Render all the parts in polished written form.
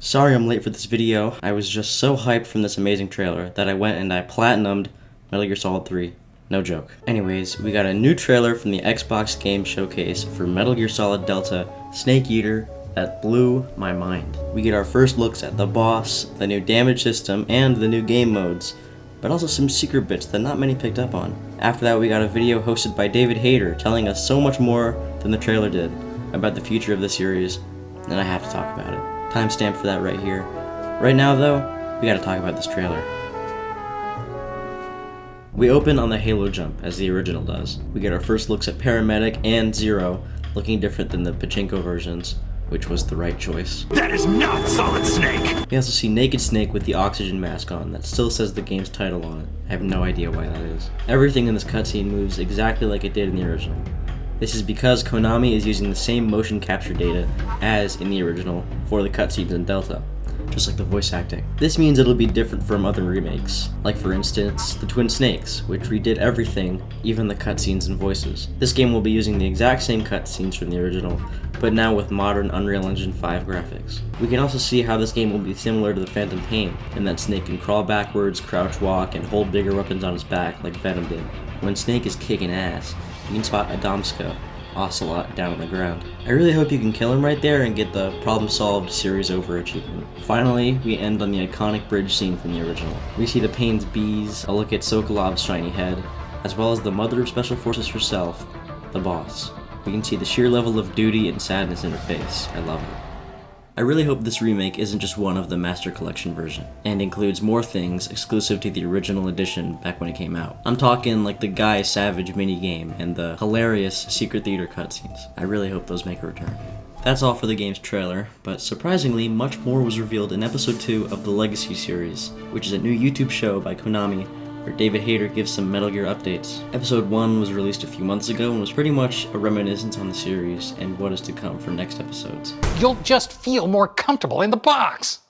Sorry I'm late for this video. I was just so hyped from this amazing trailer that I went and I platinumed Metal Gear Solid 3. No joke. Anyways, we got a new trailer from the Xbox Game Showcase for Metal Gear Solid Delta Snake Eater that blew my mind. We get our first looks at the boss, the new damage system, and the new game modes, but also some secret bits that not many picked up on. After that, we got a video hosted by David Hayter telling us so much more than the trailer did about the future of the series, and I have to talk about it. Timestamp for that right here. Right now though, we gotta talk about this trailer. We open on the Halo jump, as the original does. We get our first looks at Paramedic and Zero, looking different than the Pachinko versions, which was the right choice. That is not Solid Snake! We also see Naked Snake with the oxygen mask on that still says the game's title on it. I have no idea why that is. Everything in this cutscene moves exactly like it did in the original. This is because Konami is using the same motion capture data as in the original for the cutscenes in Delta, just like the voice acting. This means it'll be different from other remakes, like for instance, the Twin Snakes, which redid everything, even the cutscenes and voices. This game will be using the exact same cutscenes from the original, but now with modern Unreal Engine 5 graphics. We can also see how this game will be similar to the Phantom Pain, in that Snake can crawl backwards, crouch walk, and hold bigger weapons on his back like Venom did. When Snake is kicking ass, you can spot Adamska, Ocelot, down on the ground. I really hope you can kill him right there and get the problem solved series over achievement. Finally, we end on the iconic bridge scene from the original. We see the Pain's bees, a look at Sokolov's shiny head, as well as the mother of Special Forces herself, the boss. We can see the sheer level of duty and sadness in her face. I love it. I really hope this remake isn't just one of the Master Collection version, and includes more things exclusive to the original edition back when it came out. I'm talking like the Guy Savage minigame and the hilarious Secret Theater cutscenes. I really hope those make a return. That's all for the game's trailer, but surprisingly, much more was revealed in Episode 2 of the Legacy series, which is a new YouTube show by Konami where David Hayter gives some Metal Gear updates. Episode 1 was released a few months ago and was pretty much a reminiscence on the series and what is to come for next episodes. You'll just feel more comfortable in the box!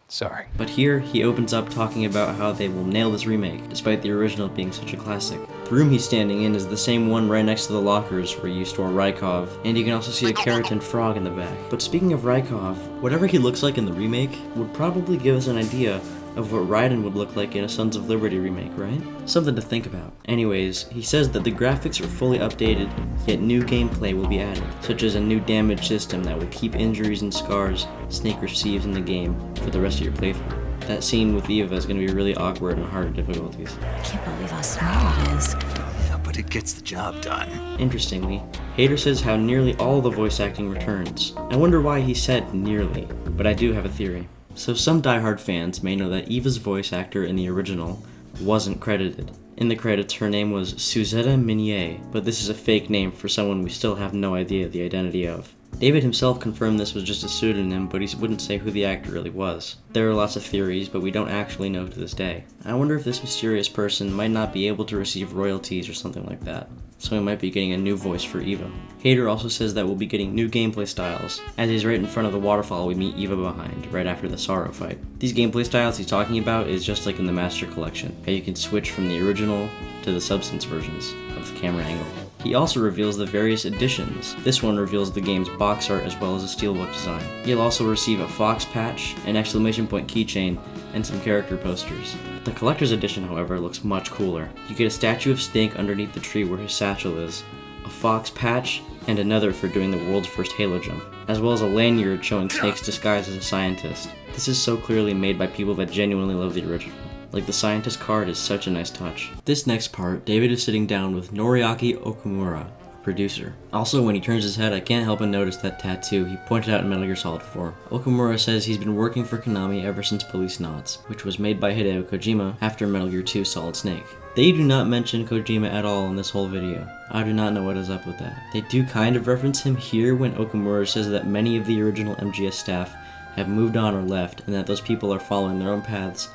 Sorry. But here, he opens up talking about how they will nail this remake, despite the original being such a classic. The room he's standing in is the same one right next to the lockers where you store Rykov, and you can also see a keratin frog in the back. But speaking of Rykov, whatever he looks like in the remake would probably give us an idea of what Raiden would look like in a Sons of Liberty remake, right? Something to think about. Anyways, he says that the graphics are fully updated, yet new gameplay will be added, such as a new damage system that will keep injuries and scars Snake receives in the game for the rest of your playthrough. That scene with Eva is going to be really awkward and hard difficulties. I can't believe how small it is. Yeah, but it gets the job done. Interestingly, Hayter says how nearly all the voice acting returns. I wonder why he said nearly, but I do have a theory. So some diehard fans may know that Eva's voice actor in the original wasn't credited. In the credits, her name was Suzette Minier, but this is a fake name for someone we still have no idea the identity of. David himself confirmed this was just a pseudonym, but he wouldn't say who the actor really was. There are lots of theories, but we don't actually know to this day. I wonder if this mysterious person might not be able to receive royalties or something like that, so we might be getting a new voice for Eva. Hayter also says that we'll be getting new gameplay styles, as he's right in front of the waterfall we meet Eva behind, right after the Sorrow fight. These gameplay styles he's talking about is just like in the Master Collection, how you can switch from the original to the Substance versions of the camera angle. He also reveals the various editions. This one reveals the game's box art as well as a steelbook design. You'll also receive a Fox patch, an exclamation point keychain, and some character posters. The collector's edition, however, looks much cooler. You get a statue of Snake underneath the tree where his satchel is, a Fox patch, and another for doing the world's first Halo jump, as well as a lanyard showing Snake's disguise as a scientist. This is so clearly made by people that genuinely love the original. Like, the scientist card is such a nice touch. This next part, David is sitting down with Noriaki Okumura, a producer. Also, when he turns his head, I can't help but notice that tattoo he pointed out in Metal Gear Solid 4. Okumura says he's been working for Konami ever since Police Knots, which was made by Hideo Kojima after Metal Gear 2 Solid Snake. They do not mention Kojima at all in this whole video. I do not know what is up with that. They do kind of reference him here when Okumura says that many of the original MGS staff have moved on or left, and that those people are following their own paths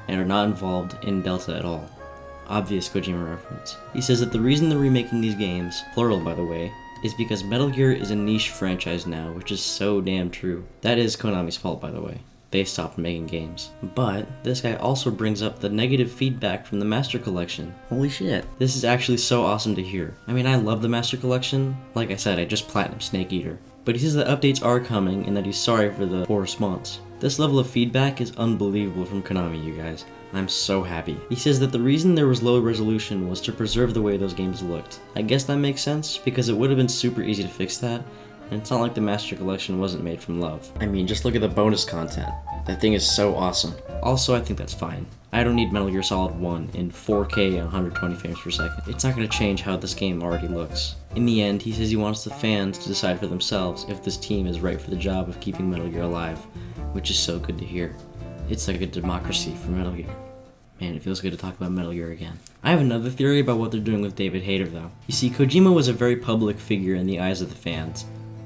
and are not involved in Delta at all. Obvious Kojima reference. He says that the reason they're remaking these games, plural by the way, is because Metal Gear is a niche franchise now, which is so damn true. That is Konami's fault, by the way. They stopped making games. But this guy also brings up the negative feedback from the Master Collection. Holy shit. This is actually so awesome to hear. I mean, I love the Master Collection. Like I said, I just platinumed Snake Eater. But he says that updates are coming and that he's sorry for the poor response. This level of feedback is unbelievable from Konami, you guys. I'm so happy. He says that the reason there was low resolution was to preserve the way those games looked. I guess that makes sense, because it would have been super easy to fix that, and it's not like the Master Collection wasn't made from love. I mean, just look at the bonus content. That thing is so awesome. Also, I think that's fine. I don't need Metal Gear Solid 1 in 4K and 120 frames per second. It's not going to change how this game already looks. In the end, he says he wants the fans to decide for themselves if this team is right for the job of keeping Metal Gear alive, which is so good to hear. It's like a democracy for Metal Gear. Man, it feels good to talk about Metal Gear again. I have another theory about what they're doing with David Hayter, though. You see, Kojima was a very public figure in the eyes of the fans.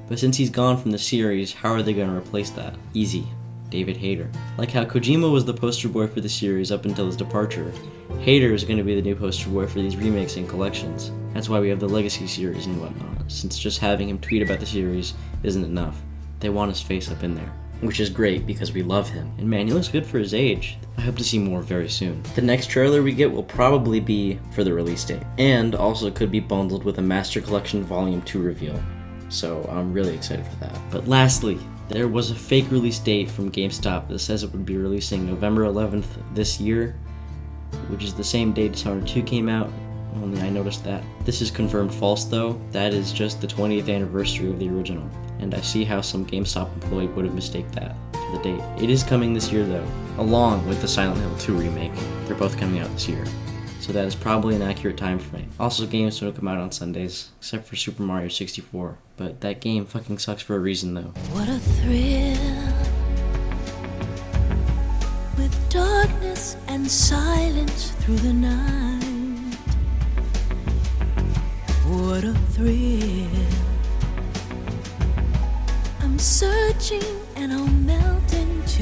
But since he's gone from the series, how are they going to replace that? Easy. David Hayter. Like how Kojima was the poster boy for the series up until his departure, Hayter is going to be the new poster boy for these remakes and collections. That's why we have the Legacy series and whatnot, since just having him tweet about the series isn't enough. They want his face up in there. Which is great because we love him. And man, he looks good for his age. I hope to see more very soon. The next trailer we get will probably be for the release date, and also could be bundled with a Master Collection Volume 2 reveal. So I'm really excited for that. But lastly, there was a fake release date from GameStop that says it would be releasing November 11th this year, which is the same day Dishonored 2 came out, only I noticed that. This is confirmed false though. That is just the 20th anniversary of the original, and I see how some GameStop employee would have mistaken that for the date. It is coming this year though, along with the Silent Hill 2 remake. They're both coming out this year. So that is probably an accurate time frame. Also, games don't come out on Sundays, except for Super Mario 64. But that game fucking sucks for a reason though. What a thrill. With darkness and silence through the night. What a thrill. I'm searching and I'll melt into